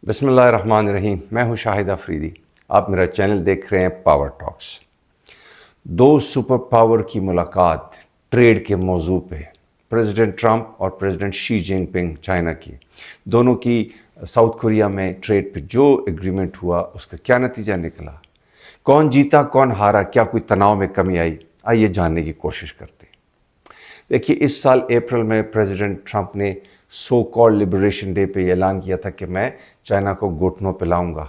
بسم اللہ الرحمن الرحیم. میں ہوں شاہد افریدی. آپ میرا چینل دیکھ رہے ہیں پاور ٹاکس. دو سپر پاور کی ملاقات ٹریڈ کے موضوع پہ. پریزیڈنٹ ٹرمپ اور پریزیڈنٹ شی جن پنگ چائنا کی، دونوں کی ساؤتھ کوریا میں ٹریڈ پہ جو ایگریمنٹ ہوا اس کا کیا نتیجہ نکلا، کون جیتا کون ہارا، کیا کوئی تناؤ میں کمی آئی، آئیے جاننے کی کوشش کرتے ہیں. دیکھیے، اس سال اپریل میں پریزیڈنٹ ٹرمپ نے سو کال لبریشن ڈے پہ اعلان کیا تھا کہ میں چائنا کو گھٹنوں پہ لاؤں گا،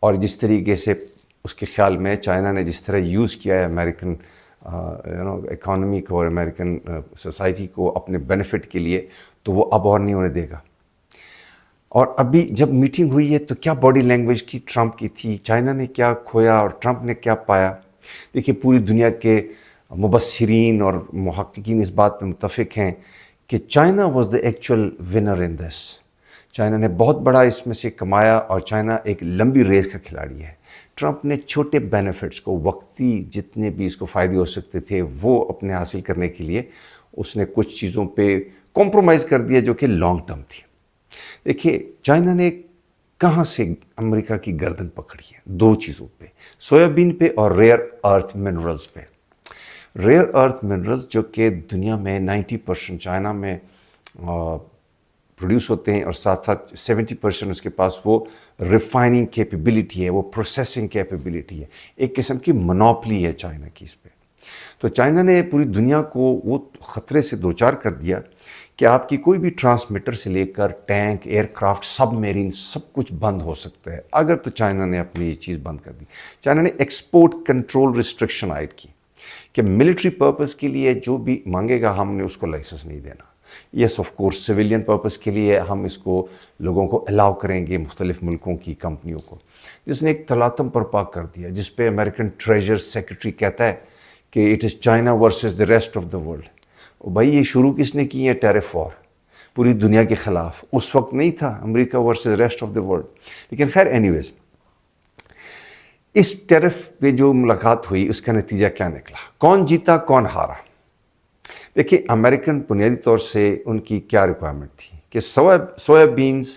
اور جس طریقے سے اس کے خیال میں چائنا نے جس طرح یوز کیا ہے امریکن اکانومی کو اور امریکن سوسائٹی کو اپنے بینیفٹ کے لیے، تو وہ اب اور نہیں ہونے دے گا. اور ابھی جب میٹنگ ہوئی ہے تو کیا باڈی لینگویج کی ٹرمپ کی تھی، چائنا نے کیا کھویا اور ٹرمپ نے کیا پایا. دیکھیے، پوری دنیا کے مبصرین اور محققین اس بات پہ متفق ہیں کہ China was the actual winner in this. China نے بہت بڑا اس میں سے کمایا، اور چائنا ایک لمبی ریس کا کھلاڑی ہے. ٹرمپ نے چھوٹے بینیفٹس کو، وقتی جتنے بھی اس کو فائدے ہو سکتے تھے وہ اپنے حاصل کرنے کے لیے اس نے کچھ چیزوں پہ کمپرومائز کر دیا جو کہ لانگ ٹرم تھی. دیکھیے، چائنا نے کہاں سے امریکہ کی گردن پکڑی ہے؟ دو چیزوں پہ، سویابین پہ اور ریئر ارتھ منرلز پہ. ریئر ارتھ منرلز جو کہ دنیا میں 90% چائنا میں پروڈیوس ہوتے ہیں، اور ساتھ ساتھ 70% اس کے پاس وہ ریفائننگ کیپیبلٹی ہے، وہ پروسیسنگ کیپیبلٹی ہے. ایک قسم کی منوپلی ہے چائنا کی اس پہ. تو چائنا نے پوری دنیا کو وہ خطرے سے دوچار کر دیا کہ آپ کی کوئی بھی ٹرانسمیٹر سے لے کر ٹینک، ایئر کرافٹ، سب میرین، سب کچھ بند ہو سکتا ہے اگر تو چائنا نے اپنی یہ چیز بند کر دی. چائنا نے ایکسپورٹ کنٹرول ریسٹرکشن عائد کی کہ ملٹری پرپز کے لیے جو بھی مانگے گا ہم نے اس کو لائسنس نہیں دینا. Yes of course civilian purpose کے لیے ہم اس کو لوگوں کو الاؤ کریں گے، مختلف ملکوں کی کمپنیوں کو. جس نے ایک تلاطم برپا کر دیا، جس پہ امریکن ٹریجر سیکرٹری کہتا ہے کہ it is China versus the rest of the world. بھائی، یہ شروع کس نے کی ہے؟ ٹیرف وار پوری دنیا کے خلاف. اس وقت نہیں تھا America versus rest of the world. لیکن خیر، اینی ویز، اس ٹیرف پہ جو ملاقات ہوئی اس کا نتیجہ کیا نکلا، کون جیتا کون ہارا. دیکھیے، امریکن بنیادی طور سے ان کی کیا ریکوائرمنٹ تھی کہ سویا بینز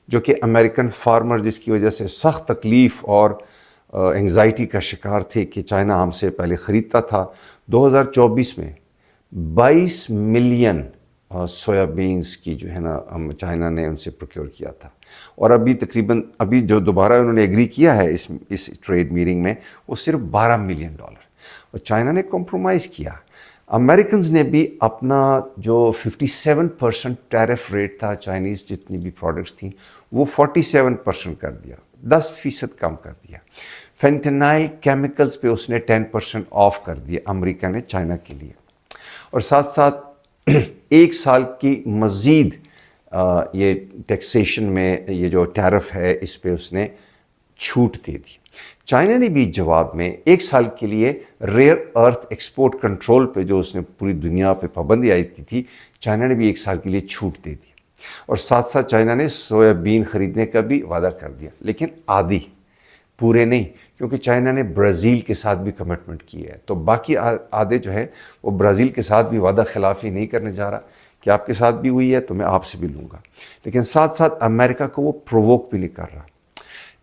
جو کہ امریکن فارمر جس کی وجہ سے سخت تکلیف اور انگزائٹی کا شکار تھے کہ چائنا ہم سے پہلے خریدتا تھا، 2024 میں 22 ملین سویا بینز کی جو ہے نا چائنا نے ان سے پروکیور کیا تھا. اور ابھی جو دوبارہ انہوں نے ایگری کیا ہے اس ٹریڈ میٹنگ میں، وہ صرف $12 ملین. اور چائنا نے کمپرومائز کیا. امریکنز نے بھی اپنا جو 57% ٹیرف ریٹ تھا چائنیز جتنی بھی پروڈکٹس تھیں وہ 47% کر دیا، 10% کم کر دیا. فینٹینائل کیمیکلز پہ اس نے 10% آف کر دیا امریکہ نے چائنا کے لیے. اور ساتھ ساتھ 1 سال کی مزید یہ ٹیکسیشن میں یہ جو ٹیرف ہے اس پہ اس نے چھوٹ دے دی. چائنا نے بھی جواب میں 1 سال کے لیے ریئر ارتھ ایکسپورٹ کنٹرول پہ جو اس نے پوری دنیا پہ پابندی عائد کی تھی، چائنا نے بھی 1 سال کے لیے چھوٹ دے دی. اور ساتھ ساتھ چائنا نے سویابین خریدنے کا بھی وعدہ کر دیا، لیکن آدھی، پورے نہیں، کیونکہ چائنا نے برازیل کے ساتھ بھی کمٹمنٹ کی ہے. تو باقی آدھے جو ہے وہ برازیل کے ساتھ بھی وعدہ خلافی نہیں کرنے جا رہا کہ آپ کے ساتھ بھی ہوئی ہے تو میں آپ سے بھی لوں گا. لیکن ساتھ ساتھ امریکہ کو وہ پرووک بھی نہیں کر رہا.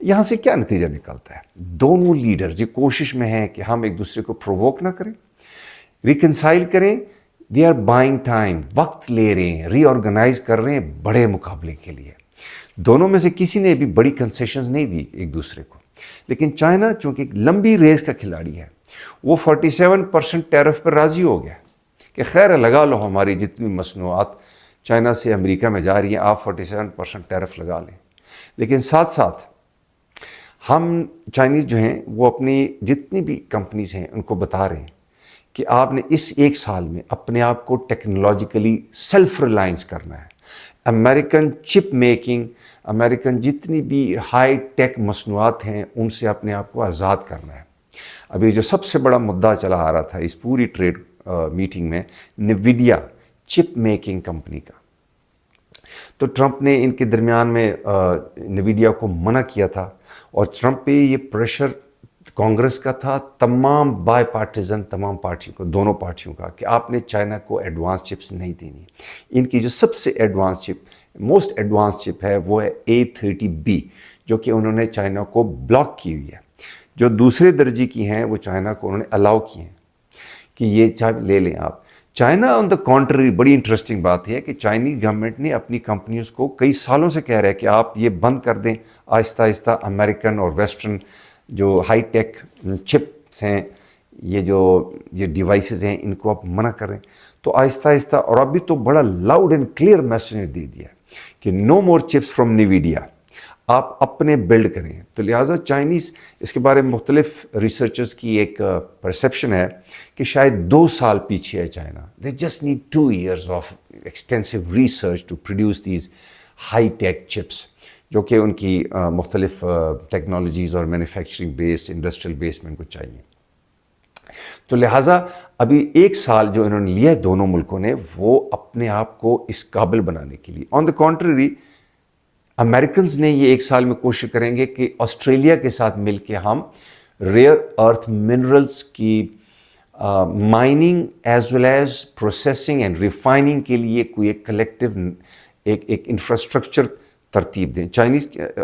یہاں سے کیا نتیجہ نکلتا ہے؟ دونوں لیڈر جو کوشش میں ہیں کہ ہم ایک دوسرے کو پرووک نہ کریں، ریکنسائل کریں، دے آر بائنگ ٹائم، وقت لے رہے ہیں، ری آرگنائز کر رہے ہیں بڑے مقابلے کے لیے. دونوں میں سے کسی نے بھی بڑی کنسیشنز نہیں دی ایک دوسرے کو. لیکن چائنا چونکہ ایک لمبی ریس کا کھلاڑی ہے، وہ 47% ٹیرف پر راضی ہو گیا کہ خیر لگا لو، ہماری جتنی مصنوعات چائنا سے امریکہ میں جا رہی ہیں آپ 47% ٹیرف لگا لیں. لیکن ساتھ ساتھ ہم چائنیز جو ہیں وہ اپنی جتنی بھی کمپنیز ہیں ان کو بتا رہے ہیں کہ آپ نے اس 1 سال میں اپنے آپ کو ٹیکنالوجیکلی سیلف ریلائنس کرنا ہے. امریکن چپ میکنگ، امریکن جتنی بھی ہائی ٹیک مصنوعات ہیں ان سے اپنے آپ کو آزاد کرنا ہے. ابھی جو سب سے بڑا مدعا چلا آ رہا تھا اس پوری ٹریڈ میٹنگ میں، نیویڈیا چپ میکنگ کمپنی کا. تو ٹرمپ نے ان کے درمیان میں نیویڈیا کو منع کیا تھا، اور ٹرمپ پہ یہ پریشر کانگریس کا تھا، تمام بائی پارٹیزن، تمام پارٹیوں کو، دونوں پارٹیوں کا، کہ آپ نے چائنا کو ایڈوانس چپس نہیں دینی. ان کی جو سب سے ایڈوانس چپ موسٹ ایڈوانس چپ ہے وہ ہے A30B جو کہ انہوں نے چائنا کو بلاک کی ہوئی ہے. جو دوسرے درجے کی ہیں وہ چائنا کو انہوں نے الاؤ کی ہیں کہ یہ چاہے لے لیں آپ. چائنا آن دا کانٹری بڑی انٹرسٹنگ بات ہے کہ چائنیز گورنمنٹ نے اپنی کمپنیز کو کئی سالوں سے کہہ رہا ہے کہ آپ یہ بند کر دیں آہستہ آہستہ امریکن اور ویسٹرن جو ہائی ٹیک چپس ہیں یہ ڈیوائسز ہیں ان کو آپ منع کریں. تو آہستہ آہستہ اور ابھی تو بڑا لاؤڈ اینڈ کلیئر میسج نے دے دیا کہ نو مور چپس فرام نیویڈیا, آپ اپنے بلڈ کریں. تو لہٰذا چائنیز اس کے بارے میں مختلف ریسرچرز کی ایک پرسیپشن ہے کہ شاید 2 سال پیچھے ہے China. They just need 2 years of extensive research to produce these high tech chips جو کہ ان کی مختلف ٹیکنالوجیز اور مینوفیکچرنگ بیس انڈسٹریل بیس میں ان کو چاہیے. تو لہٰذا ابھی 1 سال جو انہوں نے لیا ہے دونوں ملکوں نے وہ اپنے آپ کو اس قابل بنانے کے لیے. آن دا کانٹری امریکنز نے یہ 1 سال میں کوشش کریں گے کہ آسٹریلیا کے ساتھ مل کے ہم ریئر ارتھ منرلز کی mining as well as processing and refining کے لیے کوئی ایک کلیکٹیو ایک انفراسٹرکچر ترتیب دیں.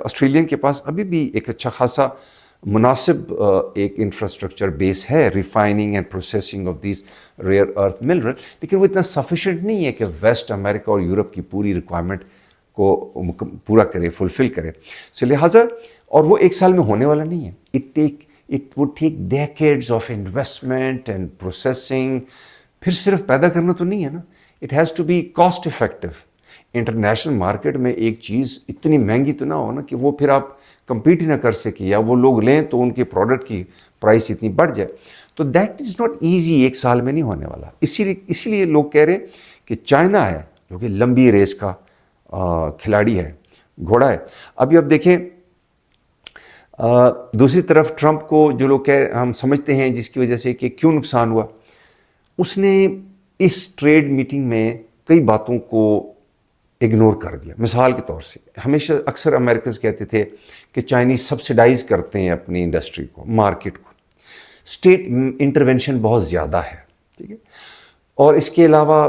آسٹریلین کے پاس ابھی بھی ایک اچھا خاصا مناسب ایک انفراسٹرکچر بیس ہے refining and processing of these rare earth mineral, لیکن وہ اتنا سفیشینٹ نہیں ہے کہ ویسٹ امریکہ اور یورپ کی پوری ریکوائرمنٹ کو پورا کرے, فلفل کرے. سو لہٰذا اور وہ 1 سال میں ہونے والا نہیں ہے. It would take decades of investment and processing. پھر صرف پیدا کرنا تو نہیں ہے نا, it has to be cost effective. International market میں ایک چیز اتنی مہنگی تو نہ ہو نا کہ وہ پھر آپ کمپیٹ ہی نہ کر سکیں یا وہ لوگ لیں تو ان کے پروڈکٹ کی پرائس اتنی بڑھ جائے. تو دیٹ از ناٹ ایزی, 1 سال میں نہیں ہونے والا. اسی لیے لوگ کہہ رہے ہیں کہ چائنا ہے جو کہ لمبی ریس کا کھلاڑی ہے, گھوڑا ہے. ابھی آپ دیکھیں دوسری طرف ٹرمپ کو جو لوگ ہم سمجھتے ہیں جس کی وجہ سے کہ کیوں نقصان ہوا, اس نے اس ٹریڈ میٹنگ میں کئی باتوں کو اگنور کر دیا. مثال کے طور سے ہمیشہ اکثر امریکنز کہتے تھے کہ چائنیز سبسیڈائز کرتے ہیں اپنی انڈسٹری کو, مارکیٹ کو, اسٹیٹ انٹرونشن بہت زیادہ ہے, ٹھیک ہے. اور اس کے علاوہ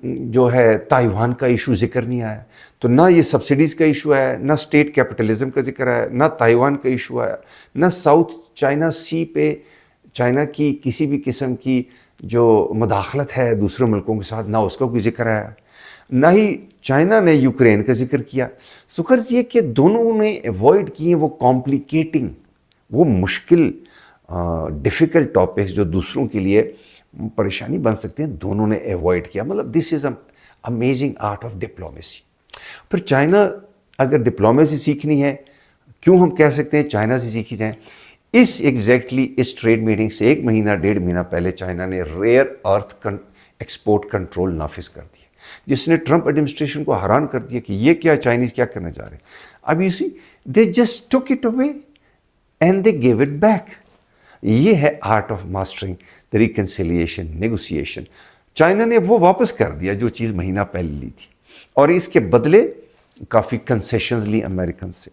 جو ہے تائیوان کا ایشو ذکر نہیں آیا. تو نہ یہ سبسڈیز کا ایشو ہے, نہ اسٹیٹ کیپٹلزم کا ذکر ہے, نہ تائیوان کا ایشو آیا, نہ ساؤتھ چائنا سی پہ چائنا کی کسی بھی قسم کی جو مداخلت ہے دوسرے ملکوں کے ساتھ, نہ اس کا کوئی ذکر آیا, نہ ہی چائنا نے یوکرین کا ذکر کیا. سو غرض یہ کہ دونوں نے ایوائڈ کیے وہ کمپلیکیٹنگ, وہ مشکل ڈیفیکلٹ ٹاپکس جو دوسروں کے لیے پریشانی بن سکتے ہیں, دونوں نے ایوائڈ کیا. مطلب this is amazing art of diplomacy. پھر چائنا اگر ڈپلومیسی سیکھنی ہے, کیوں ہم کہہ سکتے ہیں چائنا سے سیکھی جائیں, اس ٹریڈ میٹنگ سے 1 مہینہ 1.5 مہینہ پہلے چائنا نے ریئر ارتھ ایکسپورٹ کنٹرول نافذ کر دیا, جس نے ٹرمپ ایڈمنسٹریشن کو حیران کر دیا کہ یہ کیا چائنیز کیا کرنا چاہ رہے ہیں. اب you see they just took it away and they gave it back. یہ ہے art of mastering the reconciliation negotiation. China نے وہ واپس کر دیا جو چیز مہینہ پہلے لی تھی, اور اس کے بدلے کافی کنسیشنز لی امریکن سے.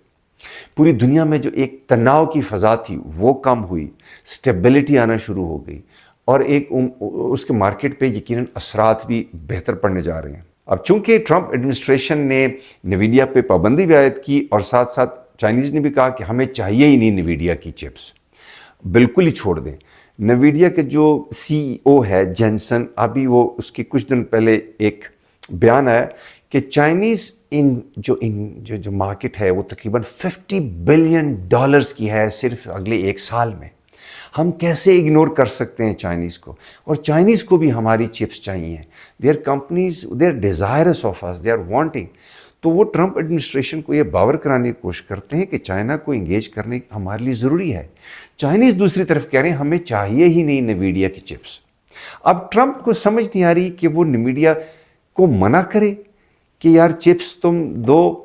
پوری دنیا میں جو ایک تناؤ کی فضا تھی وہ کم ہوئی, سٹیبلٹی آنا شروع ہو گئی, اور ایک اس کے مارکیٹ پہ یقیناً اثرات بھی بہتر پڑنے جا رہے ہیں. اب چونکہ ٹرمپ ایڈمنسٹریشن نے نیویڈیا پہ پابندی بھی عائد کی, اور ساتھ ساتھ چائنیز نے بھی کہا کہ ہمیں چاہیے ہی نہیں نیویڈیا کی چپس, بالکل ہی چھوڑ دیں. نیویڈیا کے جو CEO ہے جینسن, ابھی وہ اس کے کچھ دن پہلے ایک بیان آیا کہ چائنیز جو مارکیٹ ہے وہ تقریباً $50 بلین کی ہے صرف اگلے 1 سال میں. ہم کیسے اگنور کر سکتے ہیں چائنیز کو, اور چائنیز کو بھی ہماری چپس چاہیے. Their companies they are desirous of اس, دے آر وانٹنگ. تو وہ ٹرمپ ایڈمنسٹریشن کو یہ باور کرانے کی کوشش کرتے ہیں کہ چائنا کو انگیج کرنے ہمارے لیے ضروری ہے. چائنیز دوسری طرف کہہ رہے ہیں ہمیں چاہیے ہی نہیں نیویڈیا کی چپس. اب ٹرمپ کو سمجھ نہیں آ رہی کہ وہ نیویڈیا کو منع کرے کہ یار چپس تم دو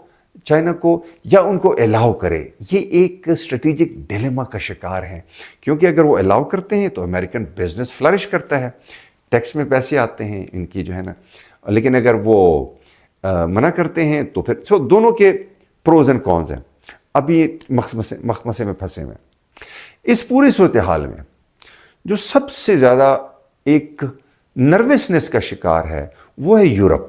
چائنا کو, یا ان کو الاؤ کرے. یہ ایک اسٹریٹجک ڈیلیما کا شکار ہیں, کیونکہ اگر وہ الاؤ کرتے ہیں تو امریکن بزنس فلرش کرتا ہے, ٹیکس میں پیسے آتے ہیں ان کی جو ہے نا, لیکن اگر وہ منع کرتے ہیں تو پھر دونوں کے پروز اینڈ کونز ہیں. ابھی مخمسے میں پھنسے ہوئے. اس پوری صورتحال میں جو سب سے زیادہ ایک نروسنس کا شکار ہے وہ ہے یورپ.